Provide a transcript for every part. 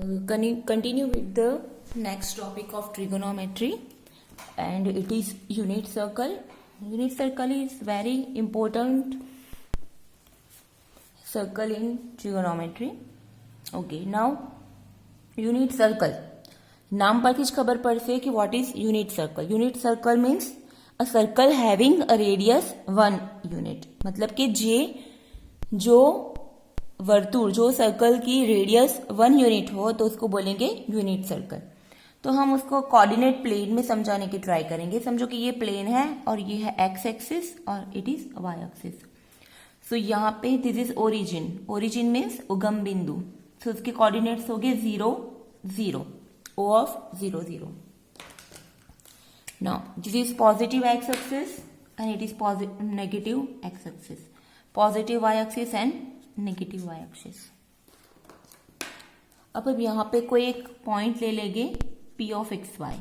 Continue with the next topic of trigonometry, and it is unit circle. Unit circle is very important circle in trigonometry. Okay, now unit circle. नाम पर किस खबर पर से कि what is unit circle. Unit circle means a circle having a radius 1 unit. मतलब कि जो वर्तुल, जो सर्कल की रेडियस 1 यूनिट हो तो उसको बोलेंगे यूनिट सर्कल. तो हम उसको कोऑर्डिनेट प्लेन में समझाने की ट्राई करेंगे. समझो कि ये प्लेन है और ये है एक्स एक्सिस और it is Y axis. So यहाँ पे this is origin. Origin means उगम बिंदु. सो उसके कोऑर्डिनेट्स हो गए 0 0, O of 0 0. Now this is positive x axis and it is negative x axis. Positive y axis and negative y axis. अब यहां पे कोई एक पॉइंट ले लेंगे P of x y.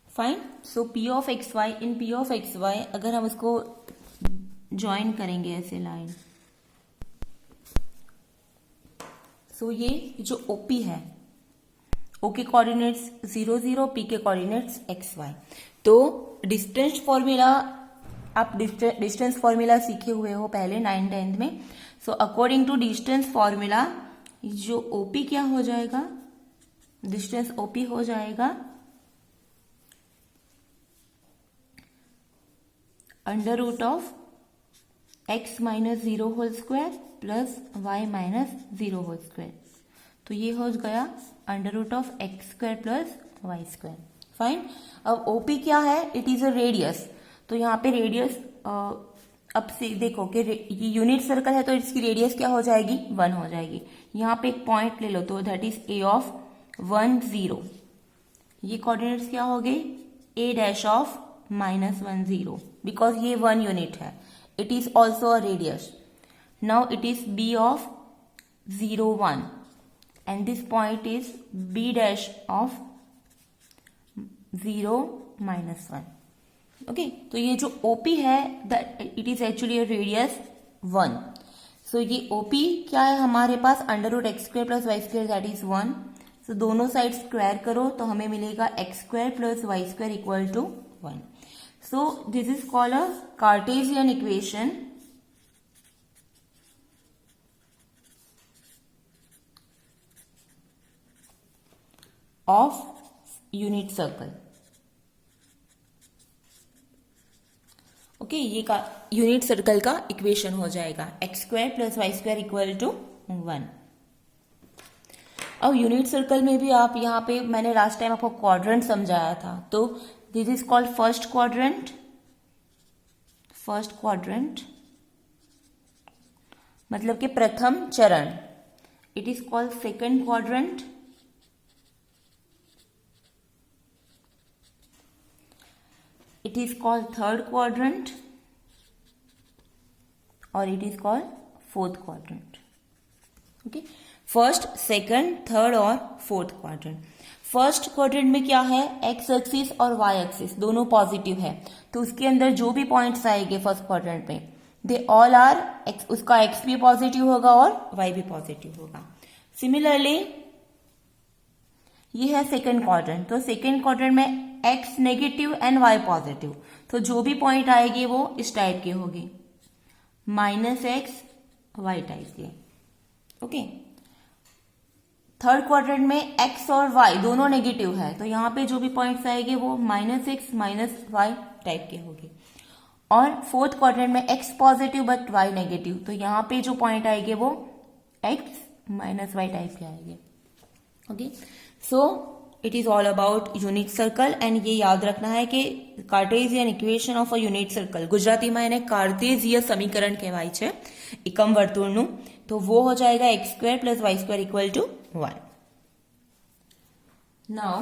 Fine. So P of x y, in P of x y अगर हम इसको ज्वाइन करेंगे ऐसे लाइन, सो ये जो OP है, O के कोऑर्डिनेट्स 0 0, P के कोऑर्डिनेट्स एक्स वाई. तो डिस्टेंस फॉर्मूला, आप डिस्टेंस फॉर्मूला सीखे हुए हो पहले 9th 10th में. So according to distance formula जो ओपी क्या हो जाएगा, डिस्टेंस ओपी हो जाएगा under root of x minus 0 whole square plus y minus 0 whole square. तो ये हो गया under root of x square plus Y square. Fine. अब ओपी क्या है, इट इज अ रेडियस. तो यहाँ पे रेडियस अब से देखो कि ये यूनिट सर्कल है तो इसकी रेडियस क्या हो जाएगी, 1 हो जाएगी. यहाँ पे एक पॉइंट ले लो तो दैट इज ए ऑफ 1 0. ये कोऑर्डिनेट्स क्या हो गए, A dash of minus 1 0, because ये 1 यूनिट है. It is also a radius. Now it is B of 0 1 and this point is B dash of 0 minus 1. Okay. तो ये जो OP है it is actually radius 1. So ये OP क्या है हमारे पास, under root X square plus Y square that is 1. So दोनों साइड स्क्वायर करो तो हमें मिलेगा x square plus Y square equal to 1. So this is called a cartesian equation of unit circle. Okay. ये का यूनिट सर्कल का equation हो जाएगा x square plus Y square equal to 1. अब यूनिट सर्कल में भी आप यहाँ पे, मैंने लास्ट टाइम आपको क्वाड्रेंट समझाया था. तो this is called first quadrant. First quadrant मतलब कि प्रथम चरण. It is called second quadrant. It is called third quadrant और it is called fourth quadrant. Okay. First, second, third और फोर्थ क्वाड्रेंट. फर्स्ट क्वाड्रेंट में क्या है, एक्स एक्सिस और वाई एक्सिस दोनों पॉजिटिव है. तो उसके अंदर जो भी पॉइंट्स आएंगे फर्स्ट क्वाड्रेंट में दे ऑल आर एक्स, उसका एक्स भी पॉजिटिव होगा और वाई भी पॉजिटिव होगा. सिमिलरली ये है सेकंड क्वाड्रेंट. तो सेकंड क्वाड्रेंट में x negative and y positive. तो जो भी पॉइंट आएगी वो इस टाइप के होगी, माइनस एक्स वाई टाइप के. ओके. थर्ड क्वाड्रेंट में एक्स और वाई दोनों नेगेटिव है तो यहाँ पे जो भी पॉइंट्स आएंगे वो minus x minus y type के होंगे. और फोर्थ क्वाड्रेंट में x positive but y negative. तो यहाँ पे जो पॉइंट आएंगे वो एक्स माइनस वाई टाइप के आएंगे. Okay. So it is all about unit circle. And ये याद रखना है कि Cartesian equation of a unit circle, ગુજરાતીમાં એને કાર્ટેશિય સમીકરણ કહેવાય છે એકમ વર્તુળનું. તો वो हो जाएगा x square plus Y square equal to 1. Now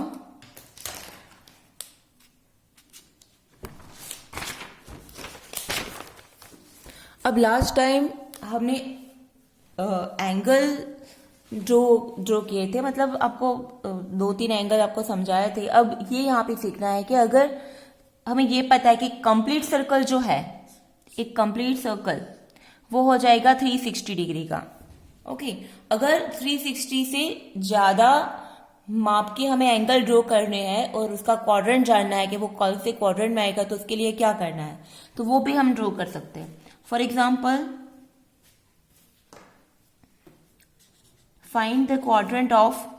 अब लास्ट टाइम हमने एंगल ड्रॉ किए थे, मतलब आपको 2-3 एंगल आपको समझाए थे. अब ये यहाँ पे सीखना है कि अगर हमें ये पता है कि कंप्लीट सर्कल जो है, एक कंप्लीट सर्कल वो हो जाएगा 360 डिग्री का. ओके, अगर 360 से ज्यादा माप के हमें एंगल ड्रॉ करने हैं और उसका क्वाड्रेंट जानना है कि वो कौन से क्वाड्रेंट में आएगा, तो उसके लिए क्या करना है, तो वो भी हम ड्रॉ कर सकते हैं. For example, find the quadrant of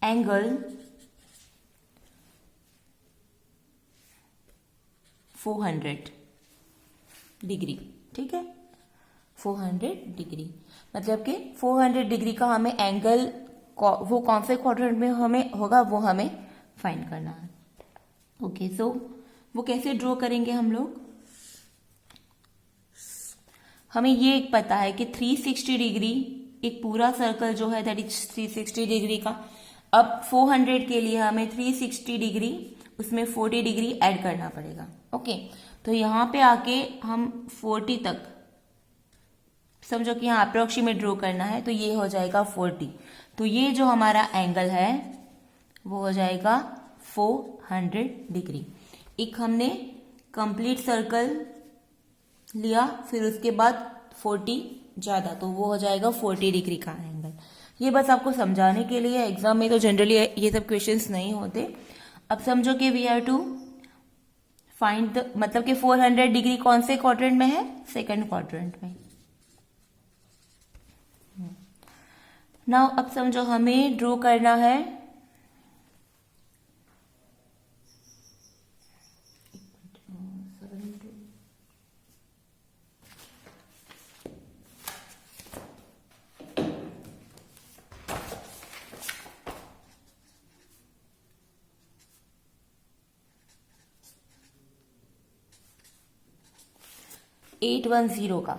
angle 400 degree. ठीक है, 400 डिग्री मतलब कि 400 डिग्री का हमें एंगल वो कौन से क्वाड्रेंट में हमें होगा वो हमें फाइंड करना है. ओके, सो वो कैसे ड्रॉ करेंगे हम लोग. हमें ये एक पता है कि 360 डिग्री एक पूरा सर्कल जो है दैट इज 360 डिग्री का. अब 400 के लिए हमें 360 डिग्री उसमें 40 डिग्री ऐड करना पड़ेगा. ओके, तो यहां पे आके हम 40 तक समझो कि यहाँ अप्रोक्सीमेट ड्रॉ करना है, तो ये हो जाएगा 40. तो ये जो हमारा एंगल है वो हो जाएगा 400 डिग्री. एक हमने कंप्लीट सर्कल लिया, फिर उसके बाद 40 ज्यादा, तो वो हो जाएगा 40 डिग्री का एंगल. ये बस आपको समझाने के लिए, एग्जाम में तो जनरली ये सब क्वेश्चंस नहीं होते. अब समझो कि we have to find the, मतलब कि 400 डिग्री कौन से क्वाड्रेंट में है, सेकंड क्वाड्रेंट में. नाउ अब समझो हमें ड्रॉ करना है 810 का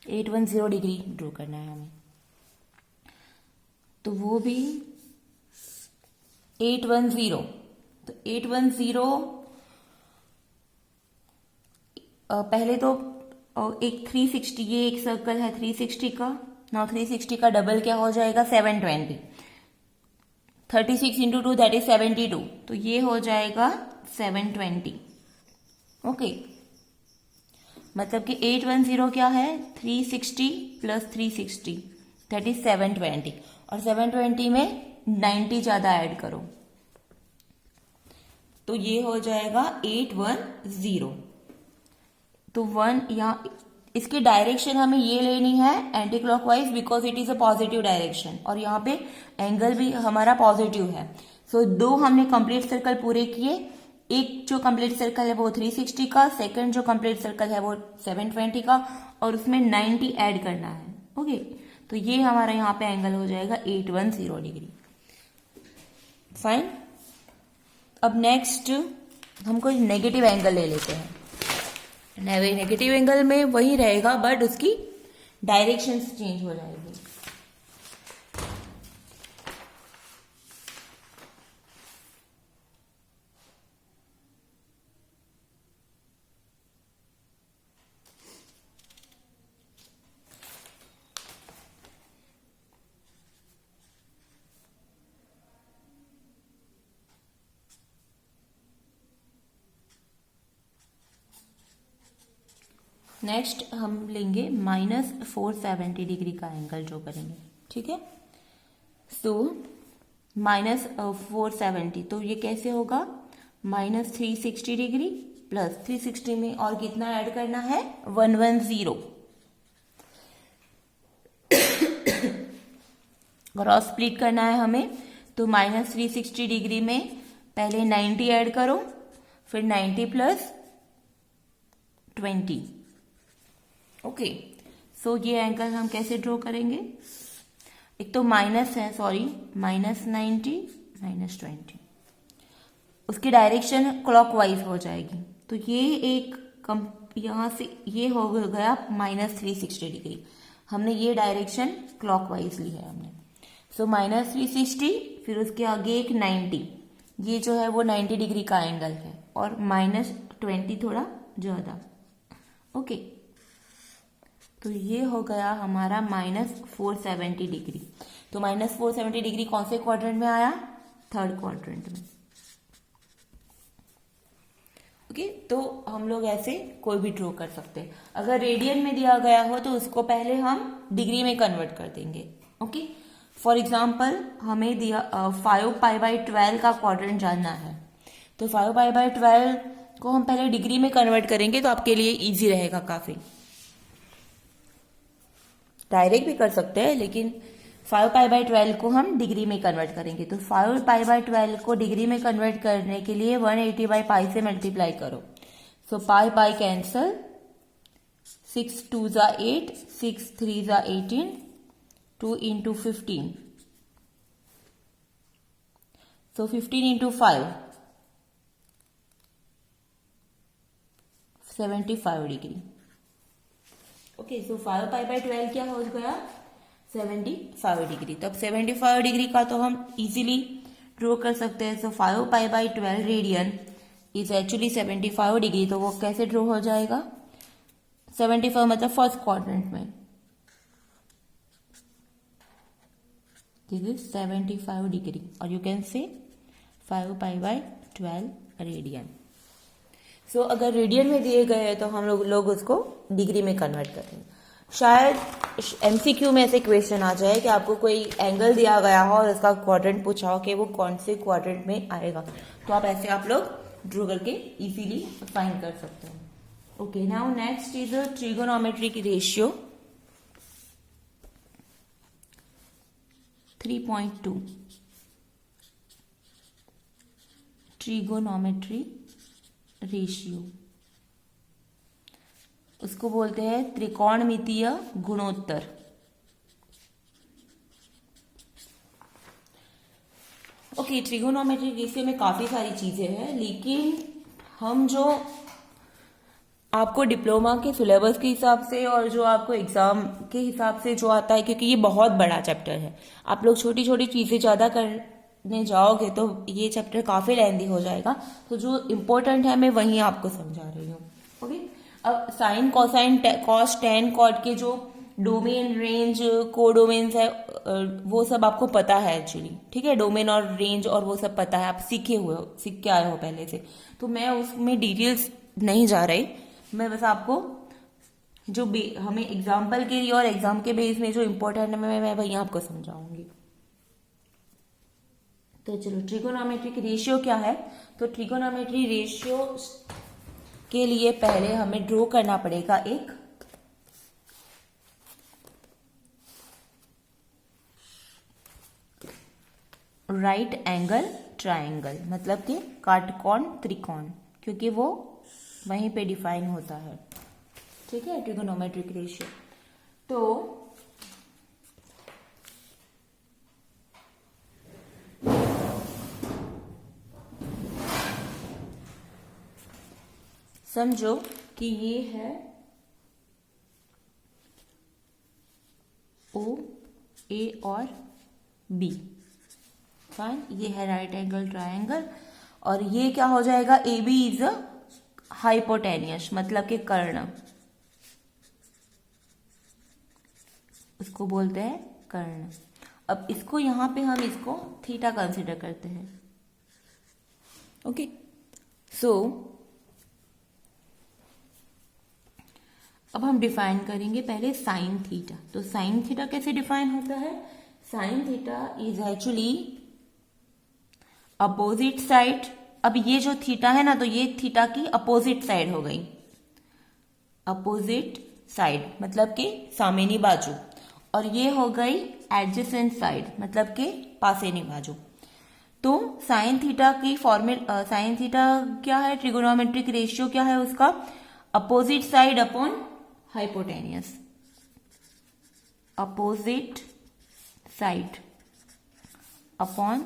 810 डिग्री ड्रॉ करना है हमें. तो वो भी 810, तो 810 पहले तो एक 360, ये एक सर्कल है 360 का. नाउ 360 का डबल क्या हो जाएगा, 720. 36 इंटू 2 दैट इज 72, तो ये हो जाएगा 720. ओके, मतलब कि 810 क्या है, 360 प्लस 360 दैट इज 720, और 720 में 90 ज्यादा ऐड करो तो ये हो जाएगा 810. तो 1 यहाँ, इसकी डायरेक्शन हमें ये लेनी है anti clockwise, because it is a positive direction, और यहाँ पे एंगल भी हमारा पॉजिटिव है. सो दो हमने कंप्लीट सर्कल पूरे किए. एक जो कंप्लीट सर्कल है वो 360 का, सेकंड जो कंप्लीट सर्कल है वो 720 का, और उसमें 90 ऐड करना है. ओके, तो ये हमारा यहाँ पे एंगल हो जाएगा 810 डिग्री. फाइन. अब नेक्स्ट हम कोई नेगेटिव एंगल ले लेते हैं. नेगेटिव एंगल में वही रहेगा बट उसकी डायरेक्शन चेंज हो जाएगी. नेक्स्ट हम लेंगे -470 डिग्री का एंगल ड्रॉ करेंगे. ठीक है, सो -470, तो ये कैसे होगा, -360 डिग्री प्लस 360 में और कितना ऐड करना है, 110. क्रॉस स्प्लिट करना है हमें, तो -360 डिग्री में पहले 90 ऐड करो, फिर 90 प्लस 20. ओके, सो ये एंगल हम कैसे ड्रॉ करेंगे, एक तो माइनस है, सॉरी, -90 -20, उसकी डायरेक्शन क्लॉकवाइज हो जाएगी. तो ये एक यहां से ये हो गया -360 डिग्री. हमने ये डायरेक्शन क्लॉकवाइज ली है हमने. सो -360, फिर उसके आगे एक 90, ये जो है वो 90 डिग्री का एंगल है, और -20 थोड़ा ज्यादा. ओके, तो ये हो गया हमारा -470 डिग्री. तो -470 डिग्री कौन से क्वाड्रेंट में आया, थर्ड क्वाड्रेंट में. ओके, तो हम लोग ऐसे कोई भी ड्रॉ कर सकते हैं। अगर रेडियन में दिया गया हो तो उसको पहले हम डिग्री में कन्वर्ट कर देंगे। ओके, फॉर एग्जाम्पल हमें दिया 5π/12 का क्वाड्रेंट जानना है, तो 5π/12 को हम पहले डिग्री में कन्वर्ट करेंगे तो आपके लिए इजी रहेगा काफी। डायरेक्ट भी कर सकते हैं, लेकिन 5π/12 को हम डिग्री में कन्वर्ट करेंगे। तो 5π/12 को डिग्री में कन्वर्ट करने के लिए 180/π से मल्टीप्लाई करो। सो पाई कैंसल, 6 2 ज़ा 8, 6 3 ज़ा 18, 2 into 15, so 15 into 5, 75 degree. Okay, सो 5π/12 क्या हो गया? 75 डिग्री। तब 75 डिग्री का तो हम इजीली ड्रॉ कर सकते हैं। सो 5π/12 रेडियन इज एक्चुअली 75 डिग्री। तो वो कैसे ड्रॉ हो जाएगा? 75 मतलब फर्स्ट क्वाड्रेंट में, दिस इज 75 डिग्री, और यू कैन से 5π/12 रेडियन। सो अगर रेडियन में दिए गए हैं तो हम लोग उसको डिग्री में कन्वर्ट करेंगे। शायद एमसीक्यू में ऐसे क्वेश्चन आ जाए कि आपको कोई एंगल दिया गया हो और उसका क्वाड्रेंट पूछा हो कि वो कौन से क्वाड्रेंट में आएगा, तो आप ऐसे आप लोग ड्रॉ करके इजीली फाइंड कर सकते हैं। Okay, now next is a trigonometric ratio 3.2, trigonometry ratio, उसको बोलते हैं त्रिकोणमितीय गुणोत्तर। ओके, ट्रिगोनोमेट्रिक रेशियो में काफी सारी चीजें हैं, लेकिन हम जो आपको डिप्लोमा के सिलेबस के हिसाब से और जो आपको एग्जाम के हिसाब से जो आता है, क्योंकि ये बहुत बड़ा चैप्टर है, आप लोग छोटी छोटी चीजें ज्यादा करने जाओगे तो ये चैप्टर काफी लेंथी हो जाएगा। तो जो इम्पोर्टेंट है मैं वही आपको समझा रही हूँ। ओके, अब sine, cosine, cos, tan, cot के जो डोमेन, रेंज, कोडोमेन्स है वो सब आपको पता है एक्चुअली, ठीक है। डोमेन और रेंज और वो सब पता है, आप सीखे हुए हो, सीख के आए हो पहले से, तो मैं उसमें डिटेल्स नहीं जा रही। मैं बस आपको जो हमें एग्जाम्पल के लिए और एग्जाम के बेस में जो इम्पोर्टेंट है मैं वही आपको समझाऊंगी। तो चलो, ट्रिगोनोमेट्रिक रेशियो क्या है? तो ट्रिगोनोमेट्री रेशियो के लिए पहले हमें ड्रॉ करना पड़ेगा एक राइट एंगल ट्रायंगल, मतलब कि काटकोण त्रिकोण, क्योंकि वो वहीं पे डिफाइन होता है, ठीक है, ट्रिगोनोमेट्रिक रेशियो। तो समझो कि ये है ओ, ए और बी, फाइन, ये है राइट एंगल ट्रायंगल, और ये क्या हो जाएगा? A B is a hypotenuse, मतलब कि कर्ण, उसको बोलते हैं कर्ण। अब इसको यहां पे हम इसको थीटा कंसीडर करते हैं। ओके, सो अब हम डिफाइन करेंगे पहले साइन थीटा। तो साइन थीटा कैसे डिफाइन होता है? Sine theta is actually opposite side. अब ये जो थीटा है ना, तो ये थीटा की अपोजिट साइड हो गई, अपोजिट साइड मतलब कि सामेनी बाजू, और ये हो गई एडजेसेंट साइड मतलब कि पासेनी बाजू। तो साइन थीटा की फॉर्मूला, साइन थीटा क्या है? ट्रिगोनोमेट्रिक रेशियो क्या है उसका? Opposite side upon hypotenuse, opposite side upon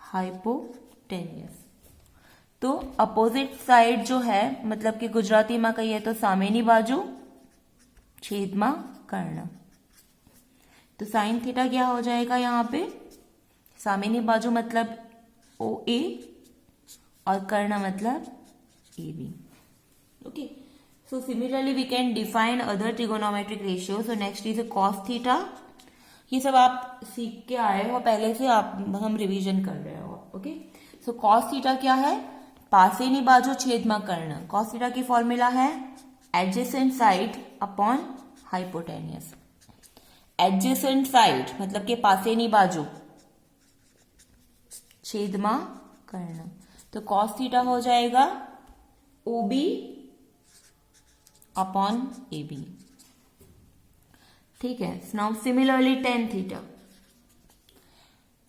hypotenuse. तो अपोजिट साइड जो है, मतलब कि गुजराती में कहिए तो सामेनी बाजू छेद में कर्ण। तो साइन थीटा क्या हो जाएगा यहाँ पे? सामेनी बाजू मतलब ओ ए और कर्ण मतलब A B. Okay, so similarly we can define other trigonometric ratio. So next is cos theta. ये सब आप सीख के आए हो पहले से, आप हम रिवीजन कर रहे हो। ओके, सो कॉस थीटा क्या है? पासेनी बाजू छेदમાં कर्ण। cos थीटा की फॉर्मूला है adjacent side upon hypotenuse. Adjacent side मतलब के पासेनी बाजू छेदમાં कर्ण, तो cos थीटा हो जाएगा OB अपॉन AB। ठीक है, now similarly tan theta.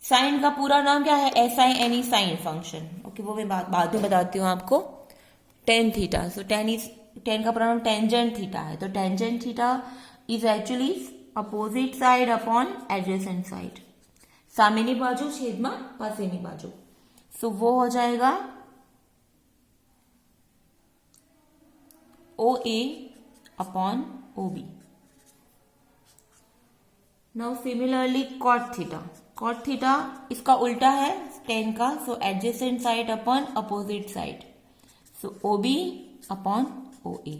Sine का पूरा नाम क्या है? SI N E sine function. Okay, वो मैं बाद में बताती हूँ आपको। tan थीटा, सो tan का पूरा नाम टेंजेंट थीटा है, तो tangent theta is actually opposite side upon adjacent side. सामेनी बाजू छेदમાં पासेनी बाजू, सो वो हो जाएगा OA upon OB। Now similarly cot theta. cot theta इसका उल्टा है tan का, so adjacent side upon opposite side, so OB upon OA।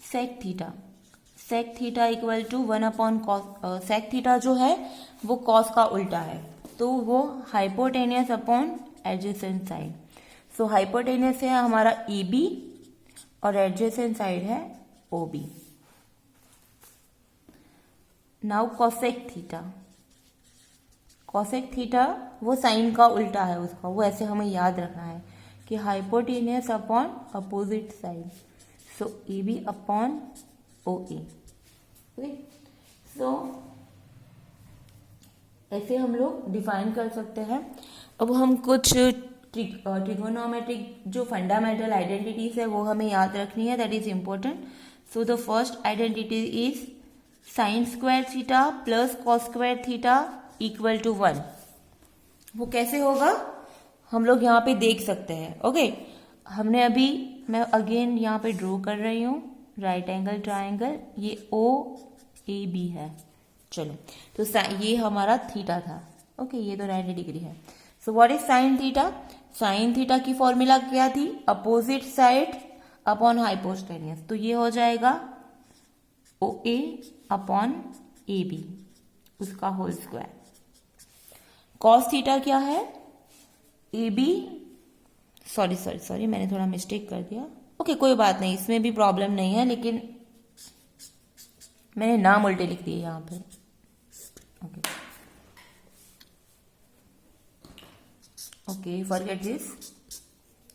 sec theta. sec theta equal to 1 upon cos। sec theta जो है वो cos का उल्टा है, तो वो हाइपोटेनियस अपॉन एडजेसेंट साइड। सो हाइपोटेनियस है हमारा EB और एडजेसेंट साइड है OB। Now cosec theta. cosec theta वो साइन का उल्टा है उसका, वो ऐसे हमें याद रखना है कि हाइपोटेनियस अपॉन अपोजिट साइड, सो AB अपॉन OA। सो ऐसे हम लोग डिफाइन कर सकते हैं। अब हम कुछ ट्रिगोनोमेट्रिक जो फंडामेंटल आइडेंटिटीज है वो हमें याद रखनी है, that is important. So the first identity is sine square theta plus cos square theta equal to 1। वो कैसे होगा हम लोग यहाँ पे देख सकते हैं। ओके, हमने अभी, मैं अगेन यहाँ पे ड्रॉ कर रही हूँ राइट एंगल ट्राइंगल, ये OAB है। चलो, तो ये हमारा थीटा था। ओके, ये तो 90 डिग्री है। So what is sine theta? Sine theta की फॉर्मूला क्या थी? अपोजिट साइड अपॉन हाइपोटेन्यूस, तो ये हो जाएगा OA अपॉन AB उसका होल स्क्वायर। कॉस थीटा क्या है? AB, सॉरी मैंने थोड़ा मिस्टेक कर दिया। ओके, कोई बात नहीं, इसमें भी प्रॉब्लम नहीं है, लेकिन मैंने नाम उल्टे लिख दिए यहाँ पे। Okay, forget this.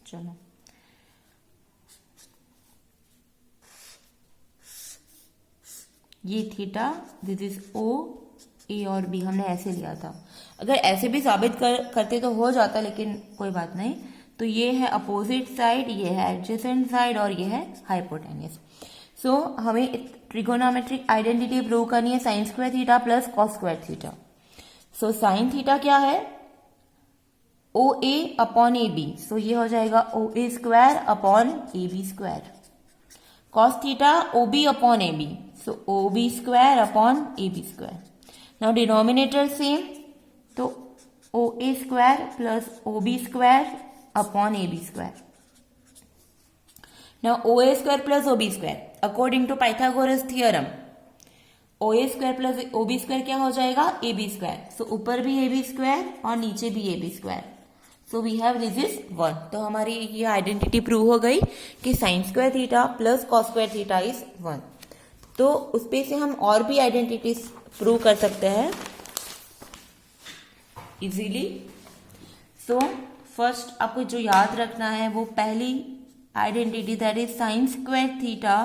चलो, ये theta, this is O, A और B हमने ऐसे लिया था। अगर ऐसे भी साबित करते तो हो जाता, लेकिन कोई बात नहीं। तो ये है अपोजिट साइड, ये है एडजेसेंट साइड और ये है हाइपोटेन्यूस। सो हमें ट्रिगोनोमेट्रिक आइडेंटिटी प्रूव करनी है sign square theta plus cos square theta. So sine theta क्या है? OA अपॉन AB, सो ये हो जाएगा OA square upon AB square. Cos theta OB upon AB, so OB square upon AB square. Now denominator same, तो OA square plus OB square upon AB square. Now OA square plus OB square according to Pythagoras theorem, OA square plus OB square क्या हो जाएगा? AB square. सो ऊपर भी AB square और नीचे भी AB square, so we have this is 1। तो हमारी ये आइडेंटिटी प्रूव हो गई कि sine square theta plus cos square theta is 1। तो उस पे से हम और भी आइडेंटिटीज प्रूव कर सकते हैं इजीली। सो फर्स्ट आपको जो याद रखना है वो पहली identity, that is sine square theta.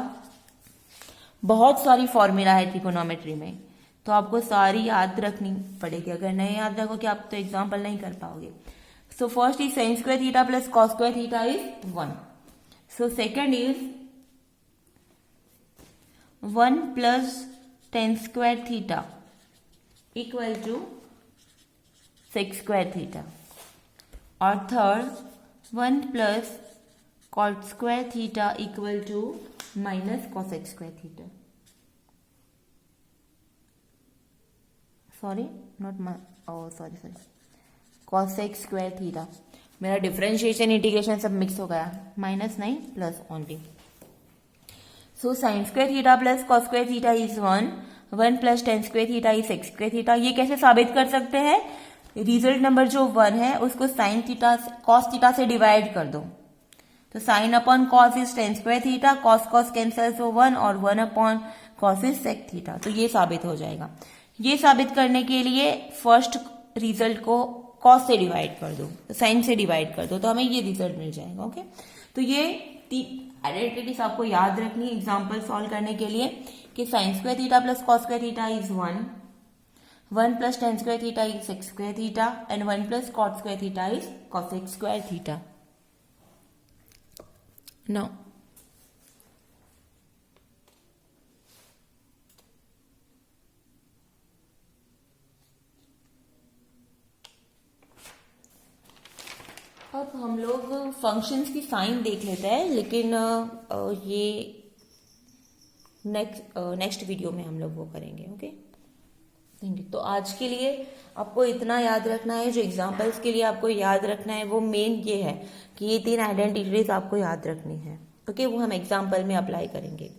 बहुत सारी फॉर्मूला है ट्रिगोनोमेट्री में, तो आपको सारी याद रखनी पड़ेगी। अगर नहीं याद रखोगे आप तो एग्जाम्पल नहीं कर पाओगे। So first is sine square theta plus cos square theta is 1। So second is 1 plus tan square theta equal to sec square theta. और third 1 plus cot square theta equal to minus cosec square theta. Sorry cosec square theta. मेरा differentiation integration सब mix हो गया, minus नहीं plus only. So sine square theta plus cos square theta is 1 plus tan square theta is sec square theta. ये कैसे साबित कर सकते हैं? रिजल्ट नंबर जो 1 है उसको साइन थीटा कॉस थीटा से डिवाइड कर दो, तो sine upon cos is tan square theta, cos cos cancel तो 1 और 1 upon cos is sec theta. तो ये साबित हो जाएगा। ये साबित करने के लिए फर्स्ट रिजल्ट को कॉस से डिवाइड कर दो, तो साइन से डिवाइड कर दो, तो हमें ये रिजल्ट मिल जाएगा। ओके, तो ये आइडेंटिटीज आपको याद रखनी एग्जाम्पल सॉल्व करने के लिए कि sine square theta plus cos square theta is 1 plus tan square theta is sec square theta and 1 plus cot square theta is cosec square theta. Now अब हम लोग फंक्शंस की साइन देख लेते हैं, लेकिन ये नेक्स्ट वीडियो में हम लोग वो करेंगे। ओके, तो आज के लिए आपको इतना याद रखना है, जो एग्जांपल्स के लिए आपको याद रखना है वो मेन ये है कि ये 3 आइडेंटिटीज आपको याद रखनी है। ओके, वो हम एग्जांपल में अप्लाई करेंगे।